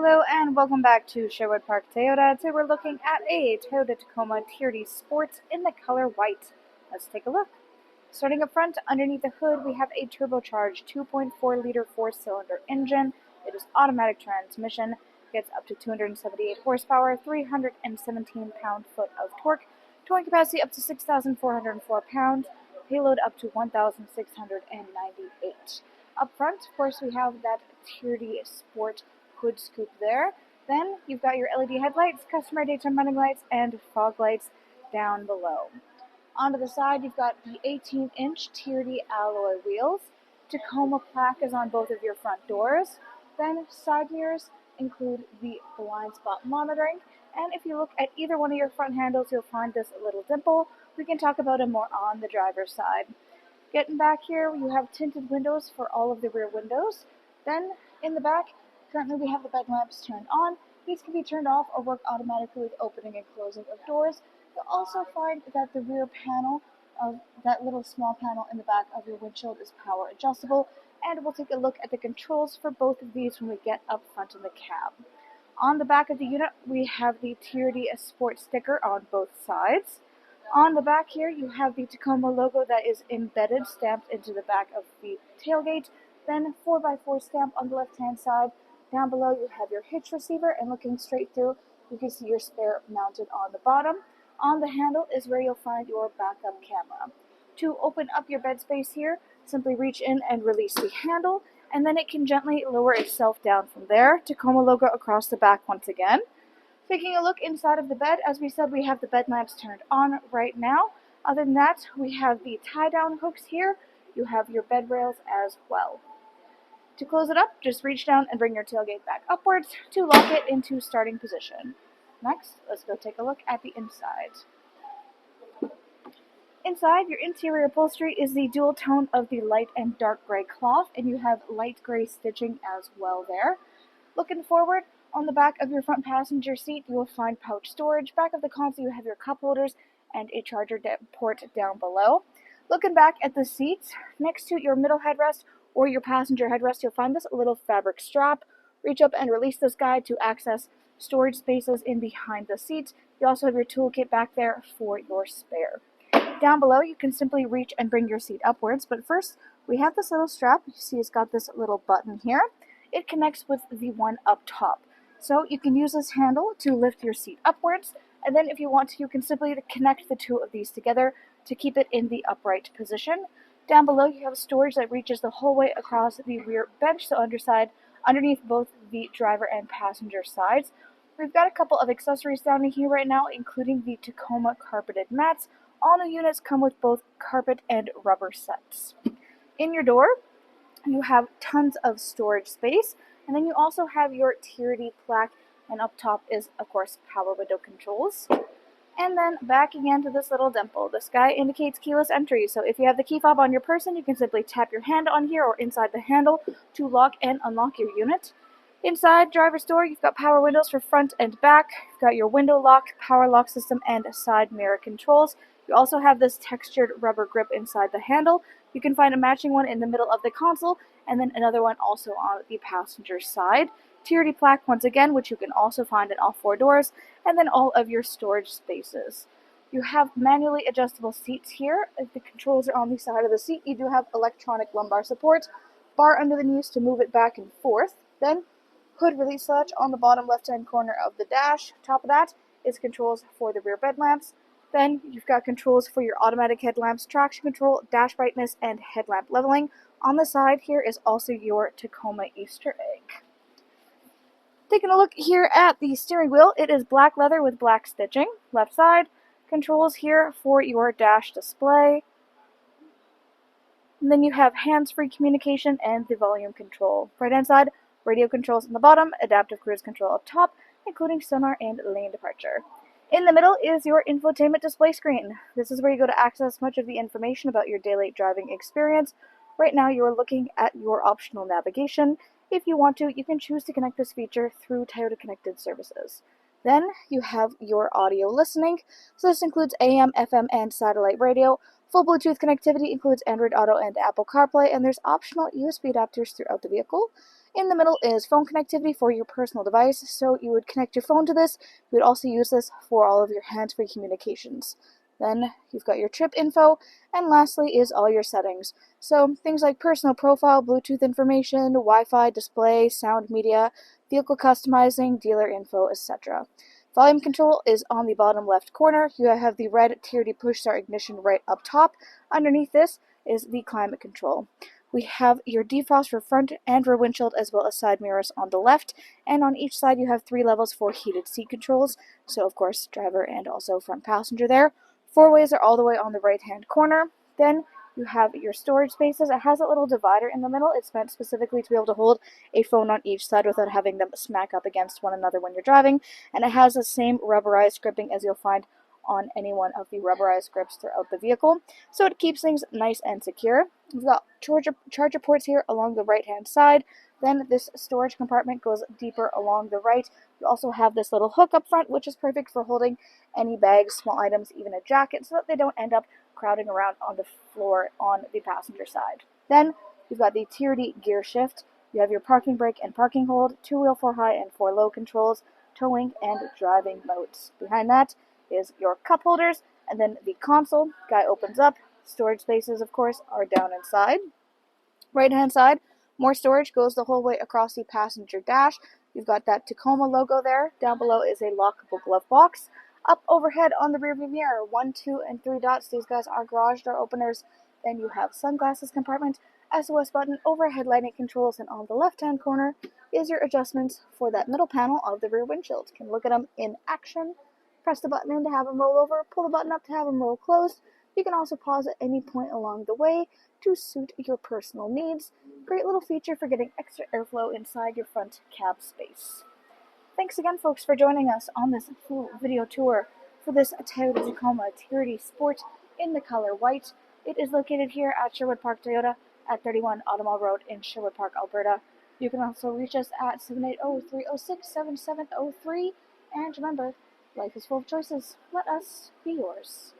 Hello and welcome back to Sherwood Park Toyota. Today we're looking at a Toyota Tacoma TRD Sports in the color white. Let's take a look. Starting up front, underneath the hood, we have a turbocharged 2.4-liter 4-cylinder engine. It is automatic transmission, gets up to 278 horsepower, 317 pound-foot of torque, towing capacity up to 6,404 pounds, payload up to 1,698. Up front, of course, we have that TRD Sport hood scoop there. Then you've got your LED headlights, customer daytime running lights, and fog lights down below. Onto the side, you've got the 18-inch TRD alloy wheels. Tacoma plaque is on both of your front doors. Then side mirrors include the blind spot monitoring. And if you look at either one of your front handles, you'll find this little dimple. We can talk about it more on the driver's side. Getting back here, you have tinted windows for all of the rear windows. Then in the back, currently we have the bed lamps turned on. These can be turned off or work automatically with opening and closing of doors. You'll also find that the rear panel of that little small panel in the back of your windshield is power adjustable, and we'll take a look at the controls for both of these when we get up front in the cab. On the back of the unit, we have the TRD Sport sticker on both sides. On the back here, you have the Tacoma logo that is embedded, stamped into the back of the tailgate. Then 4x4 stamp on the left-hand side. Down below, you have your hitch receiver, and looking straight through, you can see your spare mounted on the bottom. On the handle is where you'll find your backup camera. To open up your bed space here, simply reach in and release the handle, and then it can gently lower itself down from there. Tacoma logo across the back once again. Taking a look inside of the bed, as we said, we have the bed lamps turned on right now. Other than that, we have the tie-down hooks here. You have your bed rails as well. To close it up, just reach down and bring your tailgate back upwards to lock it into starting position. Next, let's go take a look at the inside. Inside, your interior upholstery is the dual tone of the light and dark gray cloth, and you have light gray stitching as well there. Looking forward, on the back of your front passenger seat, you will find pouch storage. Back of the console, you have your cup holders and a charger port down below. Looking back at the seats, next to your middle headrest or your passenger headrest, you'll find this little fabric strap. Reach up and release this guide to access storage spaces in behind the seats. You also have your toolkit back there for your spare. Down below, you can simply reach and bring your seat upwards, but first, we have this little strap. You see it's got this little button here. It connects with the one up top. So you can use this handle to lift your seat upwards, and then if you want to, you can simply connect the two of these together to keep it in the upright position. Down below, you have storage that reaches the whole way across the rear bench, so underneath both the driver and passenger sides. We've got a couple of accessories down in here right now, including the Tacoma carpeted mats. All new units come with both carpet and rubber sets. In your door, you have tons of storage space, and then you also have your TRD plaque, and up top is, of course, power window controls. And then back again to this little dimple. This guy indicates keyless entry, so if you have the key fob on your person, you can simply tap your hand on here or inside the handle to lock and unlock your unit. Inside driver's door, you've got power windows for front and back. You've got your window lock, power lock system, and side mirror controls. You also have this textured rubber grip inside the handle. You can find a matching one in the middle of the console, and then another one also on the passenger side. TRD plaque once again, which you can also find in all four doors, and then all of your storage spaces. You have manually adjustable seats here. If the controls are on the side of the seat, you do have electronic lumbar support, bar under the knees to move it back and forth. Then hood release latch on the bottom left-hand corner of the dash. Top of that is controls for the rear bed lamps. Then you've got controls for your automatic headlamps, traction control, dash brightness, and headlamp leveling. On the side here is also your Tacoma Easter egg. Taking a look here at the steering wheel, it is black leather with black stitching. Left side, controls here for your dash display. And then you have hands-free communication and the volume control. Right hand side, radio controls on the bottom, adaptive cruise control up top, including sonar and lane departure. In the middle is your infotainment display screen. This is where you go to access much of the information about your daily driving experience. Right now you're looking at your optional navigation. If you want to, you can choose to connect this feature through Toyota Connected Services. Then you have your audio listening. So this includes AM, FM, and satellite radio. Full Bluetooth connectivity includes Android Auto and Apple CarPlay, and there's optional USB adapters throughout the vehicle. In the middle is phone connectivity for your personal device, so you would connect your phone to this. You would also use this for all of your hands-free communications. Then you've got your trip info, and lastly is all your settings. So things like personal profile, Bluetooth information, Wi-Fi, display, sound media, vehicle customizing, dealer info, etc. Volume control is on the bottom left corner. You have the red TRD push start ignition right up top. Underneath this is the climate control. We have your defrost for front and rear windshield as well as side mirrors on the left, and on each side you have 3 levels for heated seat controls, so of course driver and also front passenger there. 4 ways are all the way on the right hand corner. Then you have your storage spaces. It has a little divider in the middle. It's meant specifically to be able to hold a phone on each side without having them smack up against one another when you're driving, and it has the same rubberized gripping as you'll find on any one of the rubberized grips throughout the vehicle, so it keeps things nice and secure. We've got charger ports here along the right hand side. Then this storage compartment goes deeper along the right. You also have this little hook up front, which is perfect for holding any bags, small items, even a jacket, so that they don't end up crowding around on the floor on the passenger side. Then you've got the TRD gear shift. You have your parking brake and parking hold, 2-wheel 4-high and 4-low controls, towing and driving modes. Behind that is your cup holders, and then the console guy opens up. Storage spaces, of course, are down inside. Right hand side, more storage goes the whole way across the passenger dash. You've got that Tacoma logo there. Down below is a lockable glove box. Up overhead on the rearview mirror, 1, 2, and 3 dots. These guys are garage door openers. Then you have sunglasses compartment, SOS button, overhead lighting controls, and on the left-hand corner is your adjustments for that middle panel of the rear windshield. You can look at them in action. Press the button in to have them roll over, pull the button up to have them roll closed. You can also pause at any point along the way to suit your personal needs. Great little feature for getting extra airflow inside your front cab space. Thanks again, folks, for joining us on this full video tour for this Toyota Tacoma TRD Sport in the color white. It is located here at Sherwood Park Toyota at 31 Automall Road in Sherwood Park, Alberta. You can also reach us at 780-306-7703. And remember, life is full of choices. Let us be yours.